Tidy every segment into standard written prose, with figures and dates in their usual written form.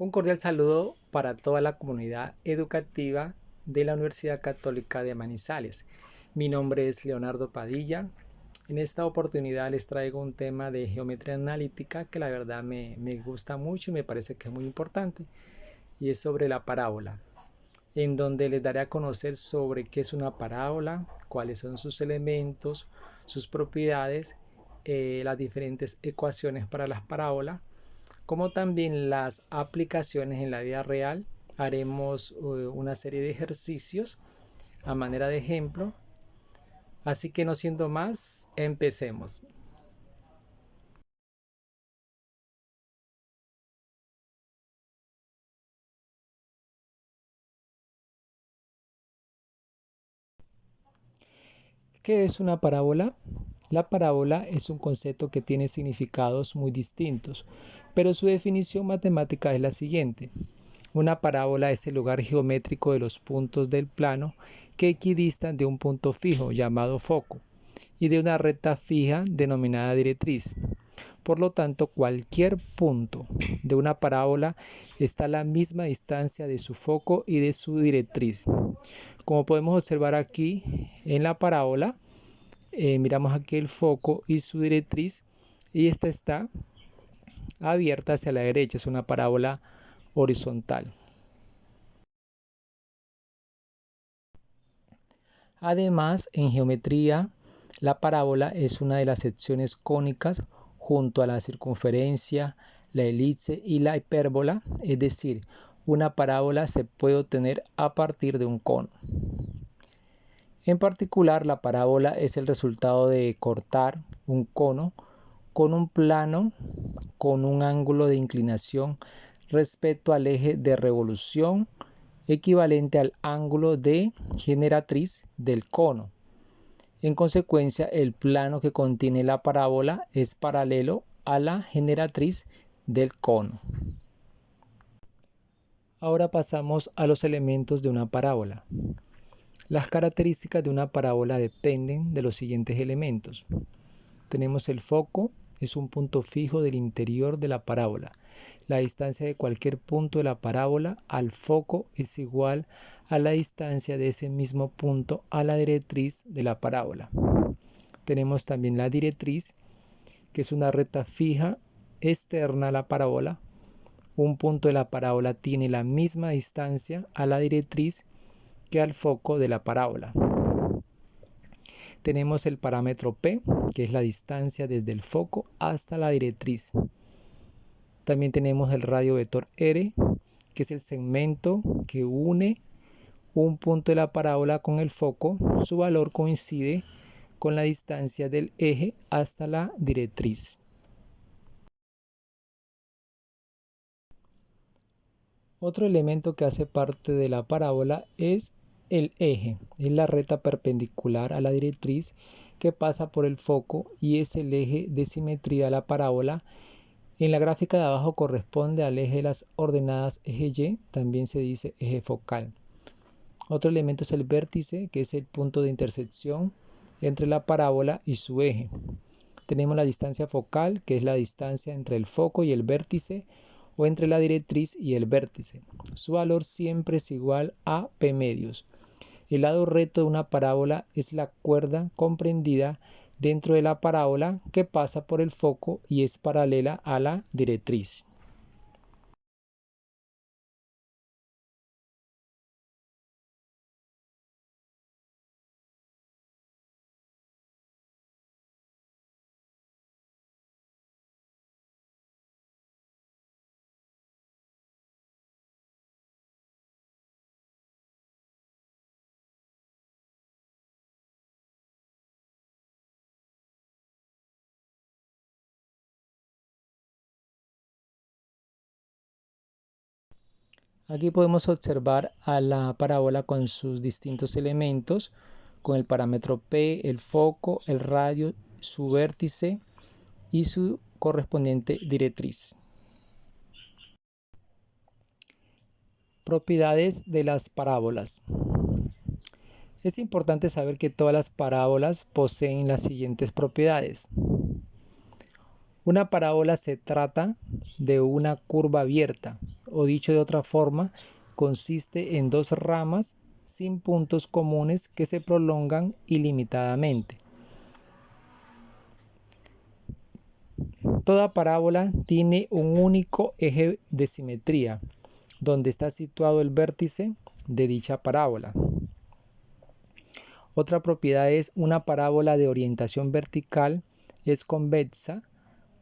Un cordial saludo para toda la comunidad educativa de la Universidad Católica de Manizales. Mi nombre es Leonardo Padilla. En esta oportunidad les traigo un tema de geometría analítica que la verdad me gusta mucho y me parece que es muy importante, y es sobre la parábola, en donde les daré a conocer sobre qué es una parábola, cuáles son sus elementos, sus propiedades, las diferentes ecuaciones para las parábolas, como también las aplicaciones en la vida real. Haremos una serie de ejercicios a manera de ejemplo. Así que no siendo más, empecemos. ¿Qué es una parábola? La parábola es un concepto que tiene significados muy distintos, pero su definición matemática es la siguiente. Una parábola es el lugar geométrico de los puntos del plano que equidistan de un punto fijo llamado foco y de una recta fija denominada directriz. Por lo tanto, cualquier punto de una parábola está a la misma distancia de su foco y de su directriz. Como podemos observar aquí en la parábola, miramos aquí el foco y su directriz, y esta está abierta hacia la derecha, es una parábola horizontal. Además, en geometría, la parábola es una de las secciones cónicas junto a la circunferencia, la elipse y la hipérbola, es decir, una parábola se puede obtener a partir de un cono. En particular, la parábola es el resultado de cortar un cono con un plano con un ángulo de inclinación respecto al eje de revolución equivalente al ángulo de generatriz del cono. En consecuencia, el plano que contiene la parábola es paralelo a la generatriz del cono. Ahora pasamos a los elementos de una parábola. Las características de una parábola dependen de los siguientes elementos. Tenemos el foco, es un punto fijo del interior de la parábola. La distancia de cualquier punto de la parábola al foco es igual a la distancia de ese mismo punto a la directriz de la parábola. Tenemos también la directriz, que es una recta fija externa a la parábola. Un punto de la parábola tiene la misma distancia a la directriz que al foco de la parábola. Tenemos el parámetro P, que es la distancia desde el foco hasta la directriz. También tenemos el radio vector R, que es el segmento que une un punto de la parábola con el foco. Su valor coincide con la distancia del eje hasta la directriz. Otro elemento que hace parte de la parábola es el eje. Es la recta perpendicular a la directriz que pasa por el foco y es el eje de simetría de la parábola. En la gráfica de abajo corresponde al eje de las ordenadas eje Y, también se dice eje focal. Otro elemento es el vértice, que es el punto de intersección entre la parábola y su eje. Tenemos la distancia focal, que es la distancia entre el foco y el vértice, o entre la directriz y el vértice. Su valor siempre es igual a P medios. El lado recto de una parábola es la cuerda comprendida dentro de la parábola que pasa por el foco y es paralela a la directriz. Aquí podemos observar a la parábola con sus distintos elementos, con el parámetro P, el foco, el radio, su vértice y su correspondiente directriz. Propiedades de las parábolas. Es importante saber que todas las parábolas poseen las siguientes propiedades. Una parábola se trata de una curva abierta, o dicho de otra forma, consiste en dos ramas sin puntos comunes que se prolongan ilimitadamente. Toda parábola tiene un único eje de simetría, donde está situado el vértice de dicha parábola. Otra propiedad es una parábola de orientación vertical es convexa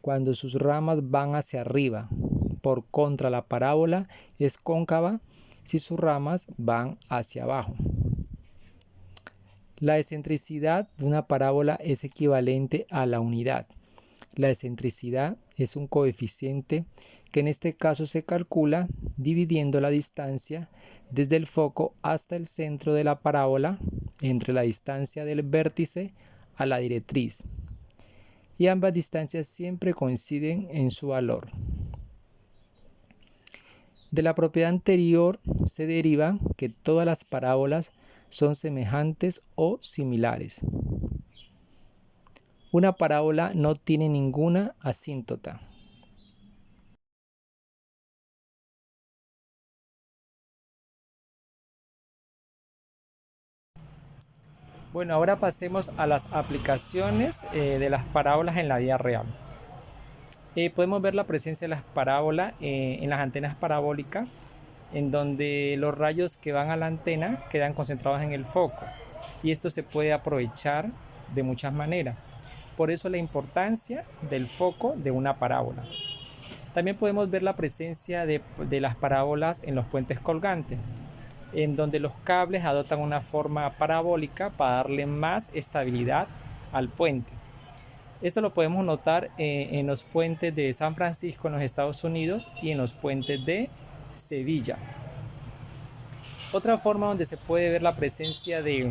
cuando sus ramas van hacia arriba. Por contra, la parábola es cóncava si sus ramas van hacia abajo. La excentricidad de una parábola es equivalente a la unidad. La excentricidad es un coeficiente que en este caso se calcula dividiendo la distancia desde el foco hasta el centro de la parábola entre la distancia del vértice a la directriz. Y ambas distancias siempre coinciden en su valor. De la propiedad anterior se deriva que todas las parábolas son semejantes o similares. Una parábola no tiene ninguna asíntota. Bueno, ahora pasemos a las aplicaciones de las parábolas en la vida real. Podemos ver la presencia de las parábolas en las antenas parabólicas, en donde los rayos que van a la antena quedan concentrados en el foco, y esto se puede aprovechar de muchas maneras. Por eso la importancia del foco de una parábola. También podemos ver la presencia de las parábolas en los puentes colgantes, en donde los cables adoptan una forma parabólica para darle más estabilidad al puente. Esto lo podemos notar en los puentes de San Francisco en los Estados Unidos y en los puentes de Sevilla. Otra forma donde se puede ver la presencia de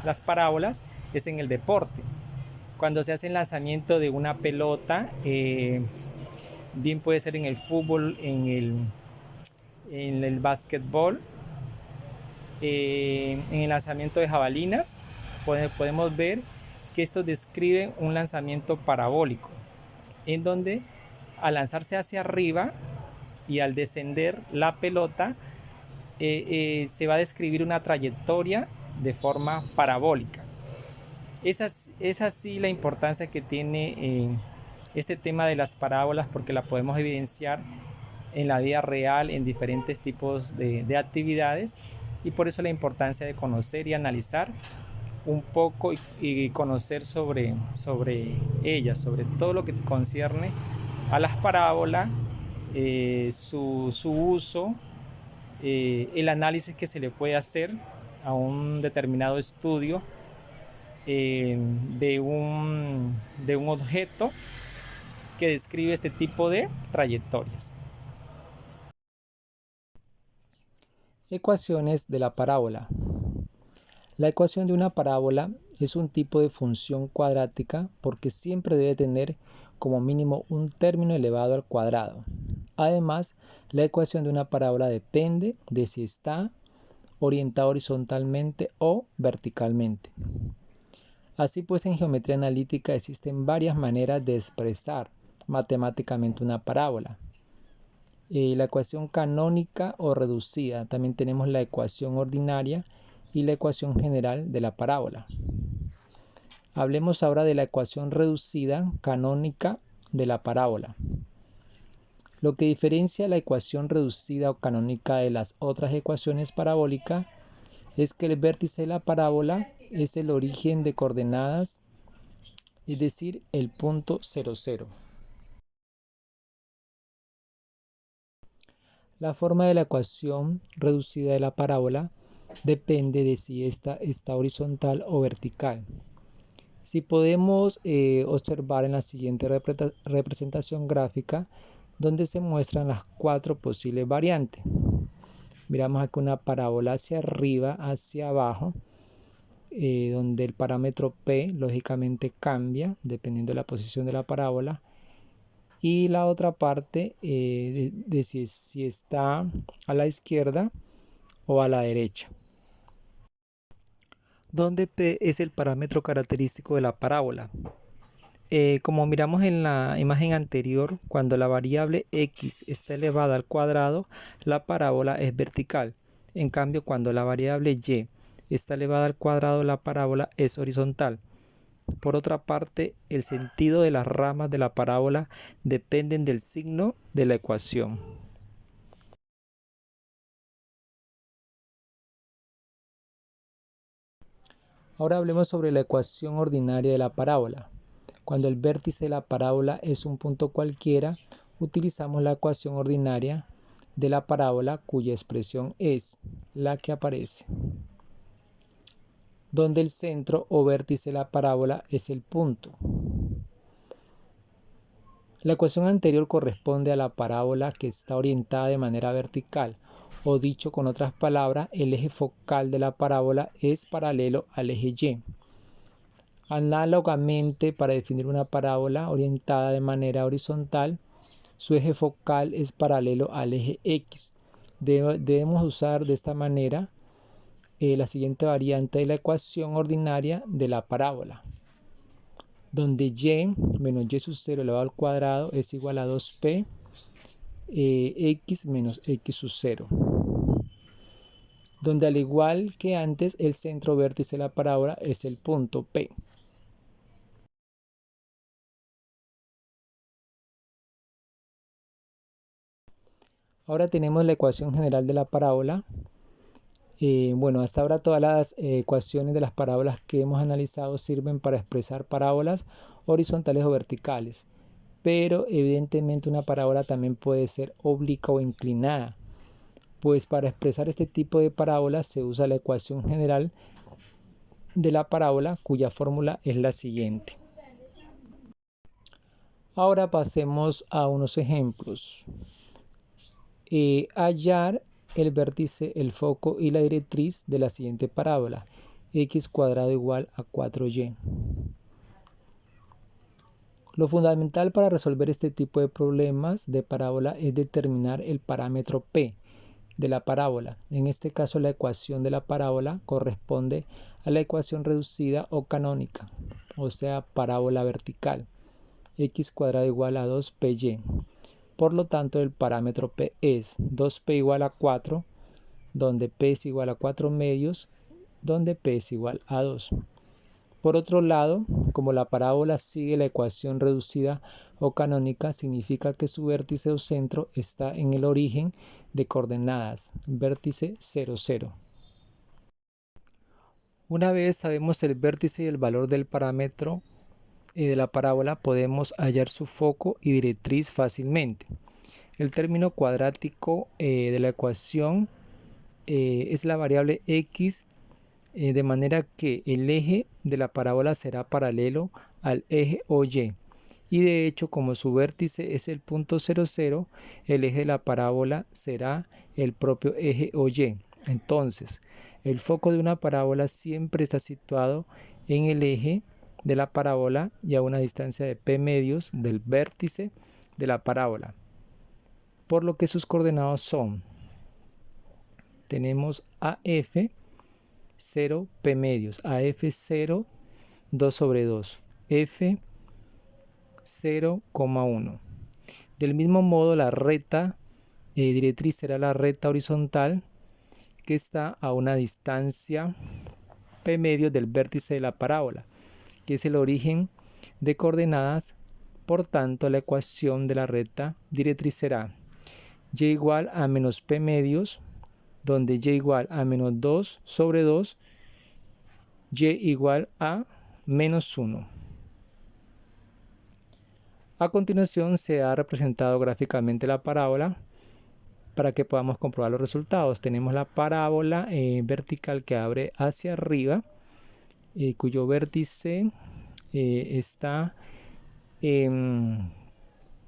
las parábolas es en el deporte. Cuando se hace el lanzamiento de una pelota, bien puede ser en el fútbol, en el básquetbol, en el lanzamiento de jabalinas, podemos ver que esto describe un lanzamiento parabólico, en donde al lanzarse hacia arriba y al descender la pelota, se va a describir una trayectoria de forma parabólica. Es así la importancia que tiene este tema de las parábolas, porque la podemos evidenciar en la vida real en diferentes tipos de actividades, y por eso la importancia de conocer y analizar un poco y conocer sobre ellas, sobre todo lo que concierne a las parábolas, su uso, el análisis que se le puede hacer a un determinado estudio de un objeto que describe este tipo de trayectorias. Ecuaciones de la parábola. La ecuación de una parábola es un tipo de función cuadrática porque siempre debe tener como mínimo un término elevado al cuadrado. Además, la ecuación de una parábola depende de si está orientada horizontalmente o verticalmente. Así pues, en geometría analítica existen varias maneras de expresar matemáticamente una parábola. La ecuación canónica o reducida, también tenemos la ecuación ordinaria y la ecuación general de la parábola. Hablemos ahora de la ecuación reducida canónica de la parábola. Lo que diferencia la ecuación reducida o canónica de las otras ecuaciones parabólicas es que el vértice de la parábola es el origen de coordenadas, es decir, el punto 00. La forma de la ecuación reducida de la parábola depende de si ésta está horizontal o vertical. Si podemos observar en la siguiente representación gráfica, donde se muestran las cuatro posibles variantes. Miramos aquí una parábola hacia arriba, hacia abajo, donde el parámetro P lógicamente cambia dependiendo de la posición de la parábola. Y la otra parte de si está a la izquierda o a la derecha, donde P es el parámetro característico de la parábola. Como miramos en la imagen anterior, cuando la variable x está elevada al cuadrado, la parábola es vertical. En cambio, cuando la variable y está elevada al cuadrado, la parábola es horizontal. Por otra parte, el sentido de las ramas de la parábola dependen del signo de la ecuación. Ahora hablemos sobre la ecuación ordinaria de la parábola. Cuando el vértice de la parábola es un punto cualquiera, utilizamos la ecuación ordinaria de la parábola cuya expresión es la que aparece, donde el centro o vértice de la parábola es el punto. La ecuación anterior corresponde a la parábola que está orientada de manera vertical, o dicho con otras palabras, el eje focal de la parábola es paralelo al eje Y. Análogamente, para definir una parábola orientada de manera horizontal, su eje focal es paralelo al eje X. Debemos usar de esta manera la siguiente variante de la ecuación ordinaria de la parábola, donde y menos y sub 0 elevado al cuadrado es igual a 2p x menos x sub 0, donde al igual que antes el centro vértice de la parábola es el punto P. Ahora tenemos la ecuación general de la parábola. Bueno, hasta ahora todas las ecuaciones de las parábolas que hemos analizado sirven para expresar parábolas horizontales o verticales, pero evidentemente una parábola también puede ser obliqua o inclinada, pues para expresar este tipo de parábolas se usa la ecuación general de la parábola, cuya fórmula es la siguiente. Ahora pasemos a unos ejemplos. Hallar el vértice, el foco y la directriz de la siguiente parábola: x cuadrado igual a 4y. Lo fundamental para resolver este tipo de problemas de parábola es determinar el parámetro P de la parábola. En este caso, la ecuación de la parábola corresponde a la ecuación reducida o canónica, o sea, parábola vertical, x cuadrado igual a 2py. Por lo tanto, el parámetro P es 2p igual a 4, donde p es igual a 4 medios, donde p es igual a 2. Por otro lado, como la parábola sigue la ecuación reducida o canónica, significa que su vértice o centro está en el origen de coordenadas, vértice 0, 0. Una vez sabemos el vértice y el valor del parámetro de la parábola, podemos hallar su foco y directriz fácilmente. El término cuadrático de la ecuación es la variable x, de manera que el eje de la parábola será paralelo al eje OY. Y de hecho, como su vértice es el punto 0, 0, el eje de la parábola será el propio eje OY. Entonces, el foco de una parábola siempre está situado en el eje de la parábola y a una distancia de p medios del vértice de la parábola, por lo que sus coordenadas son, tenemos AF 0, p medios, AF 0, 2 sobre 2, F 0,1. Del mismo modo, la recta directriz será la recta horizontal que está a una distancia p medios del vértice de la parábola, que es el origen de coordenadas. Por tanto, la ecuación de la recta directriz será y igual a menos p medios, donde y igual a menos 2 sobre 2, y igual a menos 1. A continuación se ha representado gráficamente la parábola para que podamos comprobar los resultados. Tenemos la parábola vertical que abre hacia arriba, cuyo vértice está en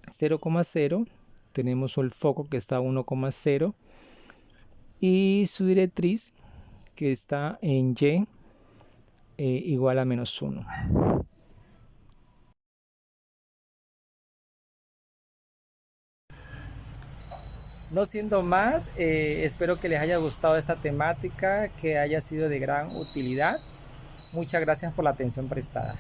0,0. Tenemos el foco que está a 1,0 y su directriz que está en y igual a menos 1. No siendo más, espero que les haya gustado esta temática, que haya sido de gran utilidad. Muchas gracias por la atención prestada.